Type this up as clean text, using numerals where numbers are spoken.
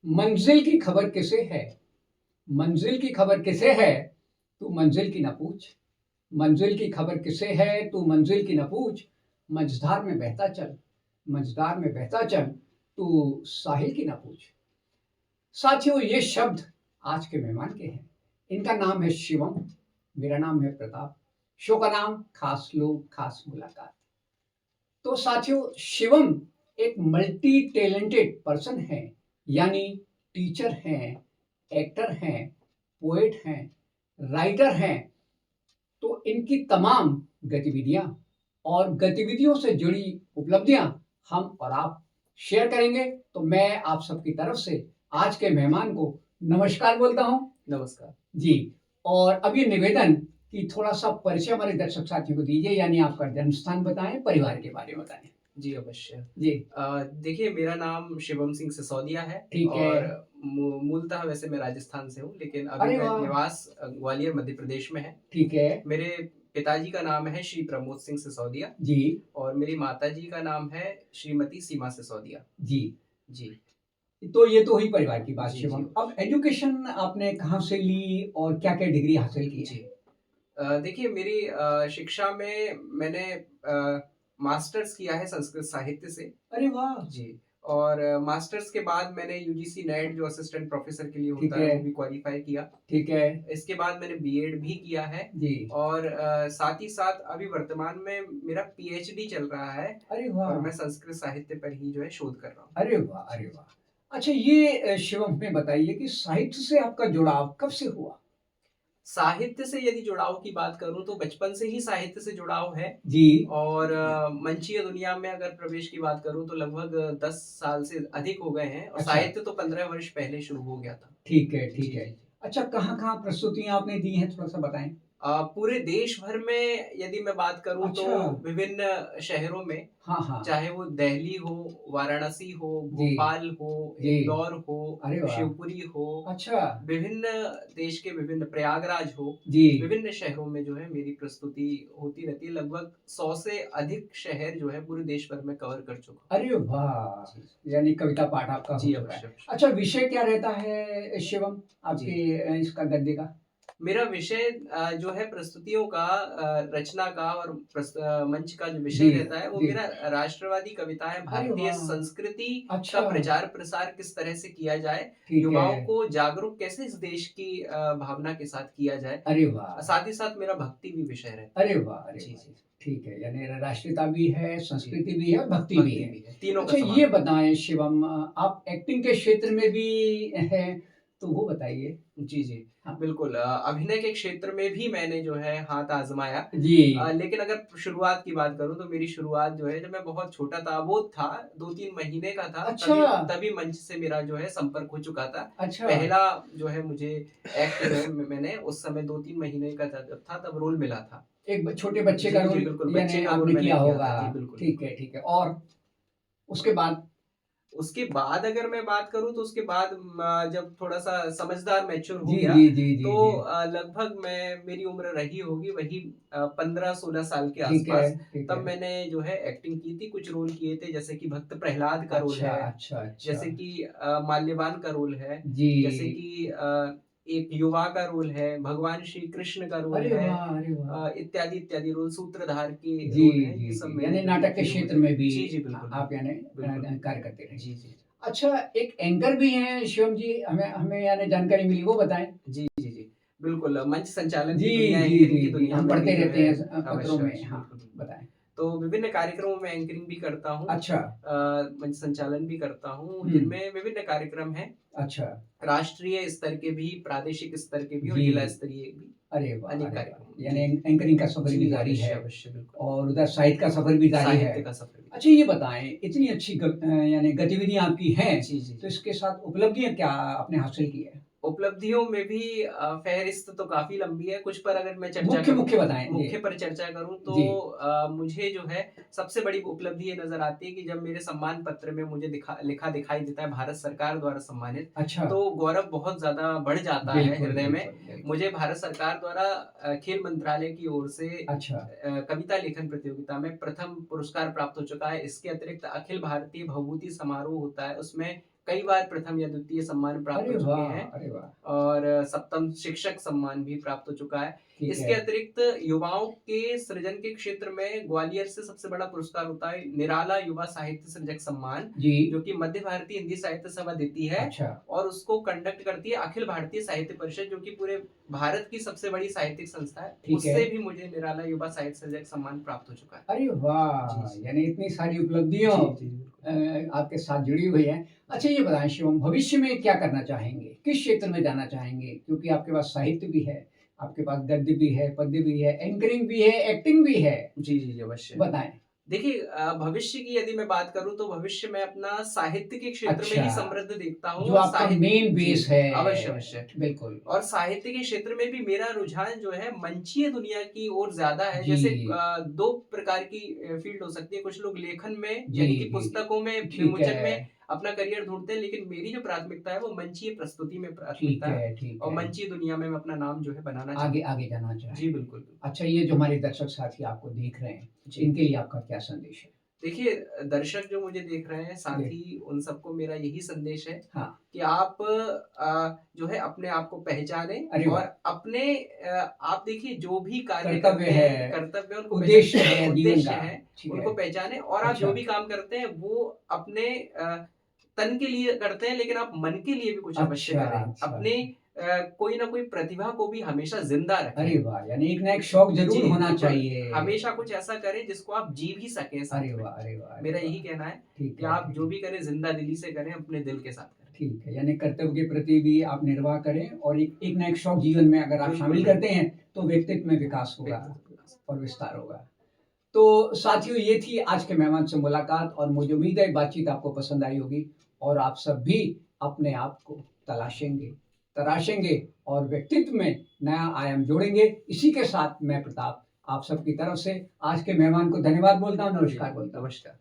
मंजिल की खबर किसे है? मंजिल की खबर किसे है? तू मंजिल की न पूछ। मंजिल की खबर किसे है? तू मंजिल की न पूछ। मझधार में बहता चल, मझधार में बहता चल, तू साहिल की न पूछ। साथियों, ये शब्द आज के मेहमान के हैं। इनका नाम है शिवम, मेरा नाम है प्रताप। शो का नाम खास लोग खास मुलाकात। तो साथियों, शिवम एक मल्टी टैलेंटेड पर्सन है, यानी टीचर हैं, एक्टर हैं, पोएट हैं, राइटर हैं। तो इनकी तमाम गतिविधियां और गतिविधियों से जुड़ी उपलब्धियां हम और आप शेयर करेंगे। तो मैं आप सबकी तरफ से आज के मेहमान को नमस्कार बोलता हूं। नमस्कार जी। और अब ये निवेदन कि थोड़ा सा परिचय हमारे दर्शक साथियों को दीजिए, यानी आपका जन्म स्थान बताएं, परिवार के बारे में बताएं। जी, अवश्य। जी। देखिए, मेरा नाम शिवम सिंह सिसोदिया है। ठीक है। और मूलतः वैसे मैं राजस्थान से हूँ, लेकिन अभी अरे मैं वाह! निवास ग्वालियर मध्य प्रदेश में है। ठीक है। मेरे पिताजी का नाम है श्री प्रमोद सिंह सिसोदिया जी। और मेरी माताजी का नाम है श्रीमती सीमा सिसोदिया। जी। जी। तो ये तो हुई परिवार की बात जी, शिवम। जी। अब एजुकेशन आपने कहाँ से ली और क्या-क्या डिग्री हासिल की जी। है? देखिए, मेरी शिक्षा में मैंने मास्टर्स किया है संस्कृत साहित्य से। अरे वाह! जी। और मास्टर्स के बाद मैंने यूजीसी नेट जो असिस्टेंट प्रोफेसर के लिए ठीक होता है है। वो भी क्वालिफाई किया। ठीक है। इसके बाद मैंने बीएड भी किया है। जी। और साथ ही साथ अभी वर्तमान में मेरा पीएचडी चल रहा है अरे और वाह! मैं संस्कृत साहित्य पर ही जो है शोध कर रहा हूँ। अरे वाह! अरे वाह! अच्छा, ये शिवम हमें बताइए कि साहित्य से आपका जुड़ाव कब से हुआ? साहित्य से यदि जुड़ाव की बात करूँ तो बचपन से ही साहित्य से जुड़ाव है। जी। और मंचीय दुनिया में अगर प्रवेश की बात करूँ तो लगभग 10 साल से अधिक हो गए हैं और अच्छा। साहित्य तो 15 वर्ष पहले शुरू हो गया था। ठीक है, ठीक जी, है। जी, जी। अच्छा, कहाँ-कहाँ प्रस्तुतियाँ आपने दी हैं, थोड़ा-सा बताएँ? पूरे देश भर में यदि मैं बात करूँ तो अच्छा। विभिन्न शहरों में, हाँ, हाँ। चाहे वो दिल्ली हो, वाराणसी हो, जी। भोपाल हो, जी। इंदौर हो, अरे वाह! शिवपुरी हो, अच्छा। विभिन्न देश के विभिन्न प्रयागराज हो, जी। विभिन्न शहरों में जो है मेरी प्रस्तुति होती रहती है। लगभग 100 से अधिक शहर जो है पूरे देश भर में कवर कर चुका हूँ। अरे वाह! जी, यानी कविता पाठ आपका हो जी, चुका है। अवश्य, अवश्य। अच्छा, विषय क्या रहता है शिवम जी। आपके इसका गद्य का? मेरा विषय जो है प्रस्तुतियों का, रचना का और मंच का जो विषय जी, रहता है वो जी। मेरा राष्ट्रवादी कविताएँ, अरे भारतीय वाह! संस्कृति का अच्छा। प्रचार-प्रसार किस तरह से किया जाए, ठीक है। युवाओं को जागरूक कैसे इस देश की भावना के साथ किया जाए। अरे वाह! साथ ही साथ मेरा भक्ति भी विषय रहता है। अरे वाह! अरे जी, वाह! जी। ठीक है, यानी राष्ट्रीयता भी है, जी, संस्कृति भी है और भक्ति भी भक्ति है। भी है, तीनों का अच्छा, ये समावेश। बताएँ शिवम, आप एक्टिंग के क्षेत्र में भी हैं, तो वो बताइए? जी, जी। हाँ। बिल्कुल, अभिनय के क्षेत्र में भी मैंने जो है हाथ आज़माया। जी। लेकिन अगर शुरुआत की बात करूँ तो मेरी शुरुआत जो है जब मैं बहुत छोटा था, वो था 2-3 महीने का था, अच्छा। तभी तभी मंच से मेरा जो है संपर्क हो चुका था। अच्छा। पहला जो है मुझे एक्ट जो है मैंने उस समय 2-3 महीने का जब था तब रोल मिला था। एक छोटे बच्चे का जी, जी, रोल बिल्कुल, बच्चे यानी का रोल आपने मैंने किया किया होगा। था। जी, बिल्कुल, ठीक बिल्कुल। है, ठीक है। और उसके बाद? उसके बाद अगर मैं बात करूँ तो उसके बाद जब थोड़ा-सा समझदार मैच्योर हो जी, गया, जी, जी, जी, तो जी। लगभग मेरी उम्र रही होगी वही 15-16 साल के ठीक है, आस-पास। ठीक तब है। मैंने जो है एक्टिंग की थी, कुछ रोल किए थे जैसे कि भक्त प्रहलाद का रोल अच्छा, है, अच्छा, अच्छा। जैसे कि माल्यवान का रोल है, जी। जैसे कि एक युवा का रोल है, भगवान श्री कृष्ण का रोल अरे है, वाह! अरे वाह! इत्यादि रोल, सूत्रधार के जी, रोल हैं, जी, ये सब जी। मैंने यानी जो है नाटक के किए हुए क्षेत्र हैं। में भी जी, जी, बिल्कुल, आप बिल्कुल। यानी बिल्कुल। कार्य करते रहे। जी, जी। अच्छा, एक एंकर भी हैं शिवम जी, हमें हमें यानी जानकारी मिली, वो बताएँ? जी, जी, जी। बिल्कुल, मंच संचालन जी, की दुनिया, जी, एंकरिंग जी, की जी। दुनिया हम में भी पढ़ते जो रहते है हैं पत्रों अवश्य, में। अवश्य, हाँ, बिल्कुल, बिल्कुल। बताएँ। तो विभिन्न कार्यक्रमों में एंकरिंग भी करता हूँ, अच्छा। मंच संचालन भी करता हूँ, हुँ। जिनमें विभिन्न कार्यक्रम हैं, अच्छा। राष्ट्रीय स्तर के भी, प्रादेशिक स्तर के भी और जी। जिला स्तरीय भी, अरे वाह! अनेक अरे वाह! कार्यक्रम। यानी जी, जी। एंकरिंग का सफ़र भी जी, जारी अवश्य, है अवश्य, बिल्कुल। और उधर साहित्य का सफ़र भी जारी है। साहित्य का सफ़र भी अच्छा, ये बताएँ, इतनी अच्छी यानी गतिविधियाँ आपकी हैं, जी, जी, तो जी। इसके साथ उपलब्धियाँ क्या आपने हासिल की है? उपलब्धियों में भी फ़हरिस्त तो काफ़ी लंबी है, कुछ पर अगर मैं चर्चा करूँ, मुख्य-मुख्य बताएँ। जी। मुख्य पर चर्चा करूँ तो जी। मुझे जो है सबसे बड़ी उपलब्धि ये नज़र आती है कि जब मेरे सम्मान पत्र में मुझे लिखा दिखाई देता है भारत सरकार द्वारा सम्मानित, अच्छा। तो गौरव बहुत ज़्यादा बढ़ जाता है बिल्कुल, हृदय में। बिल्कुल, बिल्कुल। मुझे भारत सरकार द्वारा खेल मंत्रालय की ओर से अच्छा। कविता लेखन प्रतियोगिता में प्रथम पुरस्कार प्राप्त हो चुका है। इसके अतिरिक्त अखिल भारतीय भवभूति समारोह होता है, उसमें कई बार प्रथम या द्वितीय सम्मान प्राप्त अरे हो चुके वाह, हैं अरे वाह! और सप्तम शिक्षक सम्मान भी प्राप्त हो चुका है। ठीक इसके है। अतिरिक्त युवाओं के सृजन के क्षेत्र में ग्वालियर से सबसे बड़ा पुरस्कार होता है निराला युवा साहित्य सृजक सम्मान, जी, जो कि मध्य भारतीय हिंदी साहित्य सभा देती है अच्छा, और उसको कंडक्ट करती है अखिल भारतीय साहित्य परिषद, जो कि पूरे भारत की सबसे बड़ी साहित्यिक संस्था है। ठीक है। उससे भी मुझे निराला युवा साहित्य सृजक सम्मान प्राप्त हो चुका है। अरे जी, वाह! जी। यानी इतनी सारी उपलब्धियों जी, बिल्कुल। आपके साथ जुड़ी हुई हैं। अच्छा ये बताएँ शिवम, भविष्य में क्या करना चाहेंगे? किस क्षेत्र में जाना चाहेंगे? क्योंकि आपके पास साहित्य भी है, आपके पास गद्य भी है, पद्य भी है, एंकरिंग भी है, एक्टिंग भी है। जी, अवश्य। बताएँ। देखिए भविष्य की यदि मैं बात करूँ तो भविष्य में अपना साहित्य के क्षेत्र में ही अच्छा, समृद्ध देखता हूँ जो और आपका साहित्य मेन जी, बेस है। अवश्य, अवश्य। बिल्कुल। और साहित्य के क्षेत्र में भी मेरा रुझान जो है मंचीय दुनिया की ओर ज़्यादा है। जी। जैसे 2 प्रकार की फ़ील्ड हो सकती है। कुछ लोग लेखन में जी, यानी कि जी। पुस्तकों में ठीक विमोचन है, में अपना करियर ढूँढते हैं, लेकिन मेरी जो प्राथमिकता है वो मंचीय प्रस्तुति में ठीक प्राथमिकता है है, ठीक और है। मंचीय दुनिया में मैं अपना नाम जो है बनाना आगे चाहता हूँ। आगे जाना जी, चाहेंगे। बिल्कुल, बिल्कुल। अच्छा ये जो हमारे दर्शक साथी आपको देख रहे हैं, जी। इनके लिए आपका क्या संदेश है? देखिए दर्शक जो मुझे देख रहे हैं, साथ जी। ही उन सबको मेरा यही संदेश है हाँ, कि आप जो है अपने आप को पहचानें अरे वाह! और अपने आप देखिए जो भी कार्य कर्तव्य करते हैं, है, कर्तव्य उनको उद्देश्य है जीवन उद्देश्य का। है, ठीक है। उनको पहचानें और आप जो अच्छा, भी काम करते हैं वो अपने तन के लिए करते हैं, लेकिन आप मन के लिए भी कुछ अवश्य अच्छा, करें। अच्छा। अपने कोई ना कोई प्रतिभा को भी हमेशा ज़िंदा अरे रखें। वाह! यानी एक ना एक शौक जी, ज़रूर होना बिल्कुल। चाहिए। हमेशा कुछ ऐसा करें जिसको आप जी भी सकें साथ अरे में। वाह! अरे वाह! अरे मेरा वाह! यही कहना है ठीक कि है, आप ठीक जो है। भी करें ज़िंदा दिली से करें, अपने दिल के साथ करें। ठीक है, यानी कर्तव्य के प्रति भी आप निर्वाह करें और एक एक ना एक शौक जीवन में अगर आप बिल्कुल, शामिल बिल्कुल। करते हैं, तो व्यक्तित्व में विकास होगा व्यक्तित्व विकास। और विस्तार होगा। तो साथियों ये थी आज के मेहमान से मुलाकात और मुझे उम्मीद है बातचीत आपको पसंद आई होगी और आप सब भी अपने आप को तलाशेंगे, तराशेंगे और व्यक्तित्व में नया आयाम जोड़ेंगे। इसी के साथ मैं प्रताप आप सबकी तरफ से आज के मेहमान को धन्यवाद बोलता हूँ, जी, नमस्कार बोलता हूँ। नमस्कार।